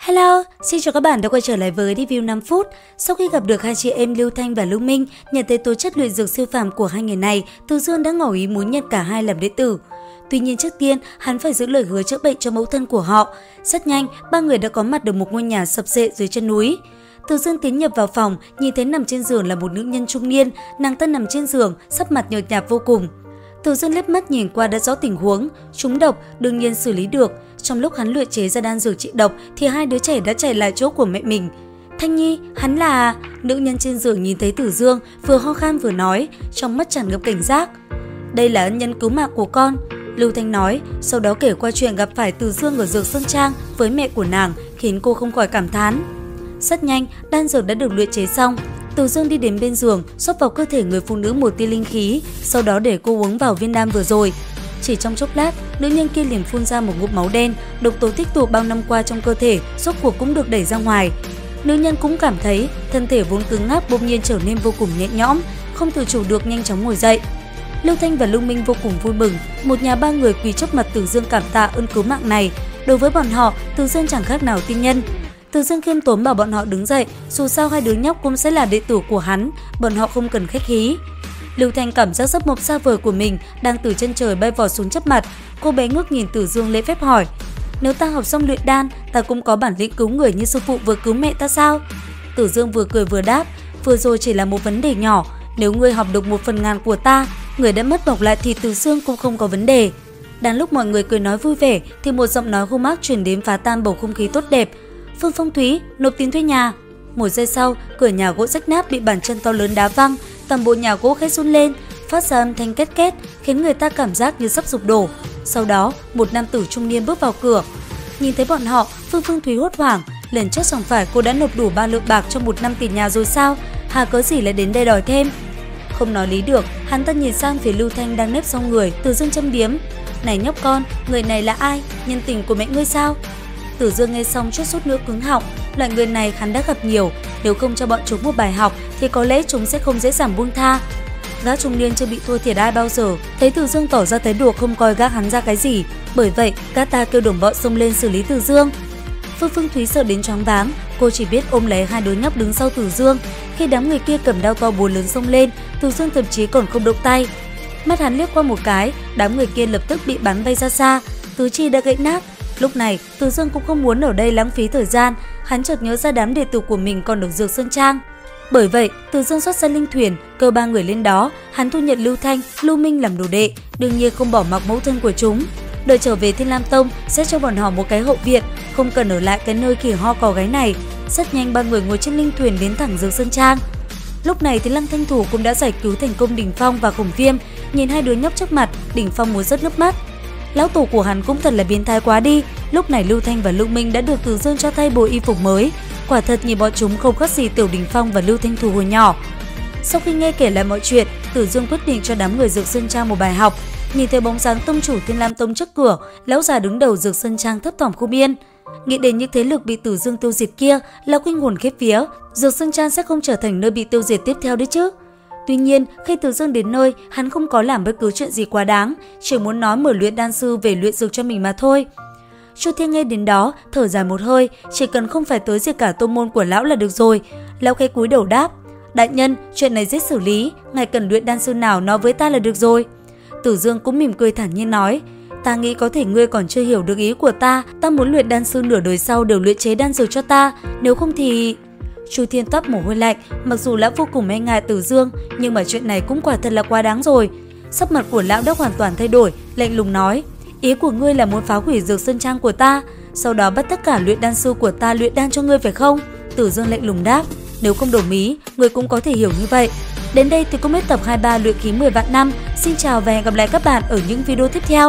Hello, xin chào các bạn đã quay trở lại với review 5 phút. Sau khi gặp được hai chị em Lưu Thanh và Lưu Minh, nhận thấy tố chất luyện dược siêu phàm của hai người này, Từ Dương đã ngỏ ý muốn nhận cả hai làm đệ tử. Tuy nhiên trước tiên, hắn phải giữ lời hứa chữa bệnh cho mẫu thân của họ. Rất nhanh, ba người đã có mặt được một ngôi nhà sập xệ dưới chân núi. Từ Dương tiến nhập vào phòng, nhìn thấy nằm trên giường là một nữ nhân trung niên, nàng ta nằm trên giường, sắc mặt nhợt nhạt vô cùng. Từ Dương liếc mắt nhìn qua đã rõ tình huống, trúng độc đương nhiên xử lý được. Trong lúc hắn luyện chế ra đan dược trị độc thì hai đứa trẻ đã chạy lại chỗ của mẹ mình. Thanh Nhi, hắn là... Nữ nhân trên giường nhìn thấy Từ Dương, vừa ho khan vừa nói, trong mắt tràn ngập cảnh giác. Đây là ân nhân cứu mạng của con, Lưu Thanh nói, sau đó kể qua chuyện gặp phải Từ Dương ở Dược Sơn Trang với mẹ của nàng, khiến cô không khỏi cảm thán. Rất nhanh, đan dược đã được luyện chế xong. Từ Dương đi đến bên giường, xốc vào cơ thể người phụ nữ một tia linh khí, sau đó để cô uống vào viên đan vừa rồi. Chỉ trong chốc lát, nữ nhân kia liền phun ra một ngụm máu đen, độc tố tích tụ bao năm qua trong cơ thể, rốt cuộc cũng được đẩy ra ngoài. Nữ nhân cũng cảm thấy thân thể vốn cứng ngắc bỗng nhiên trở nên vô cùng nhẹ nhõm, không tự chủ được nhanh chóng ngồi dậy. Lưu Thanh và Lưu Minh vô cùng vui mừng, một nhà ba người quỳ trước mặt Từ Dương cảm tạ ơn cứu mạng này. Đối với bọn họ, Từ Dương chẳng khác nào tiên nhân. Từ Dương khiêm tốn bảo bọn họ đứng dậy, dù sao hai đứa nhóc cũng sẽ là đệ tử của hắn, bọn họ không cần khách khí. Lưu Thanh cảm giác giấc mộng xa vời của mình đang từ chân trời bay vọt xuống trước mặt. Cô bé ngước nhìn Từ Dương lễ phép hỏi: nếu ta học xong luyện đan, ta cũng có bản lĩnh cứu người như sư phụ vừa cứu mẹ ta sao? Từ Dương vừa cười vừa đáp: vừa rồi chỉ là một vấn đề nhỏ, nếu ngươi học được 1/1000 của ta, người đã mất bọc lại thì Từ Dương cũng không có vấn đề. Đang lúc mọi người cười nói vui vẻ thì một giọng nói hung ác truyền đến phá tan bầu không khí tốt đẹp: Phương Phong Thúy, nộp tiền thuê nhà. Một giây sau, cửa nhà gỗ rách nát bị bàn chân to lớn đá văng, toàn bộ nhà gỗ khẽ run lên, phát ra âm thanh két két, khiến người ta cảm giác như sắp sụp đổ. Sau đó, một nam tử trung niên bước vào cửa. Nhìn thấy bọn họ, Phương Thúy hốt hoảng, lần trước chẳng phải cô đã nộp đủ 3 lượng bạc cho 1 năm tiền nhà rồi sao? Hà cớ gì lại đến đây đòi thêm? Không nói lý được, hắn ta nhìn sang phía Lưu Thanh đang nếp sau người, Từ Dương châm biếm: này nhóc con, người này là ai? Nhân tình của mẹ ngươi sao? Từ Dương nghe xong chút sút nữa cứng họng, loại người này hắn đã gặp nhiều, nếu không cho bọn chúng một bài học thì có lẽ chúng sẽ không dễ dàng buông tha. Gã trung niên chưa bị thua thiệt ai bao giờ, thấy Từ Dương tỏ ra thái độ không coi gã hắn ra cái gì, bởi vậy gã ta kêu đồng bọn xông lên xử lý Từ Dương. Phương Thúy sợ đến choáng váng, cô chỉ biết ôm lấy hai đứa nhóc đứng sau Từ Dương. Khi đám người kia cầm đao to búa lớn xông lên, Từ Dương thậm chí còn không động tay. Mắt hắn liếc qua một cái, đám người kia lập tức bị bắn bay ra xa, tứ chi đã gãy nát. Lúc này, Từ Dương cũng không muốn ở đây lãng phí thời gian, hắn chợt nhớ ra đám đệ tử của mình còn ở Dược Sơn Trang. Bởi vậy, Từ Dương xuất ra linh thuyền, kêu 3 người lên đó, hắn thu nhận Lưu Thanh, Lưu Minh làm đồ đệ, đương nhiên không bỏ mặc mẫu thân của chúng. Đợi trở về Thiên Lam Tông sẽ cho bọn họ một cái hậu viện, không cần ở lại cái nơi khỉ ho cò gáy này. Rất nhanh 3 người ngồi trên linh thuyền đến thẳng Dược Sơn Trang. Lúc này thì Lăng Thanh Thủ cũng đã giải cứu thành công Đỉnh Phong và Khổng Viêm, nhìn hai đứa nhóc trước mặt, Đỉnh Phong muốn rớt nước mắt. Lão tổ của hắn cũng thật là biến thái quá đi. Lúc này Lưu Thanh và Lưu Minh đã được Từ Dương cho thay bộ y phục mới. Quả thật nhìn bọn chúng không khác gì Tiểu Đỉnh Phong và Lưu Thanh Thủ hồi nhỏ. Sau khi nghe kể lại mọi chuyện, Từ Dương quyết định cho đám người Dược Sơn Trang một bài học. Nhìn thấy bóng dáng tông chủ Thiên Lam Tông trước cửa, lão già đứng đầu Dược Sơn Trang thấp thỏm không yên. Nghĩ đến những thế lực bị Từ Dương tiêu diệt kia, lão kinh hồn khiếp vía, Dược Sơn Trang sẽ không trở thành nơi bị tiêu diệt tiếp theo đấy chứ. Tuy nhiên, khi Từ Dương đến nơi, hắn không có làm bất cứ chuyện gì quá đáng, chỉ muốn nói mở luyện đan sư về luyện dược cho mình mà thôi. Chu Thiên nghe đến đó, thở dài một hơi, chỉ cần không phải tới diệt cả tông môn của lão là được rồi. Lão khẽ cúi đầu đáp: đại nhân, chuyện này dễ xử lý, ngài cần luyện đan sư nào nói với ta là được rồi. Từ Dương cũng mỉm cười thản nhiên nói: ta nghĩ có thể ngươi còn chưa hiểu được ý của ta muốn luyện đan sư nửa đời sau đều luyện chế đan dược cho ta, nếu không thì... Chu Thiên toát mồ hôi lạnh, mặc dù lão vô cùng e ngại Từ Dương, nhưng mà chuyện này cũng quả thật là quá đáng rồi. Sắc mặt của lão đã hoàn toàn thay đổi, lạnh lùng nói: ý của ngươi là muốn phá hủy Dược Sơn Trang của ta, sau đó bắt tất cả luyện đan sư của ta luyện đan cho ngươi phải không? Từ Dương lạnh lùng đáp: nếu không đồng ý, ngươi cũng có thể hiểu như vậy. Đến đây thì cũng hết tập 23 luyện khí 10 vạn năm. Xin chào và hẹn gặp lại các bạn ở những video tiếp theo.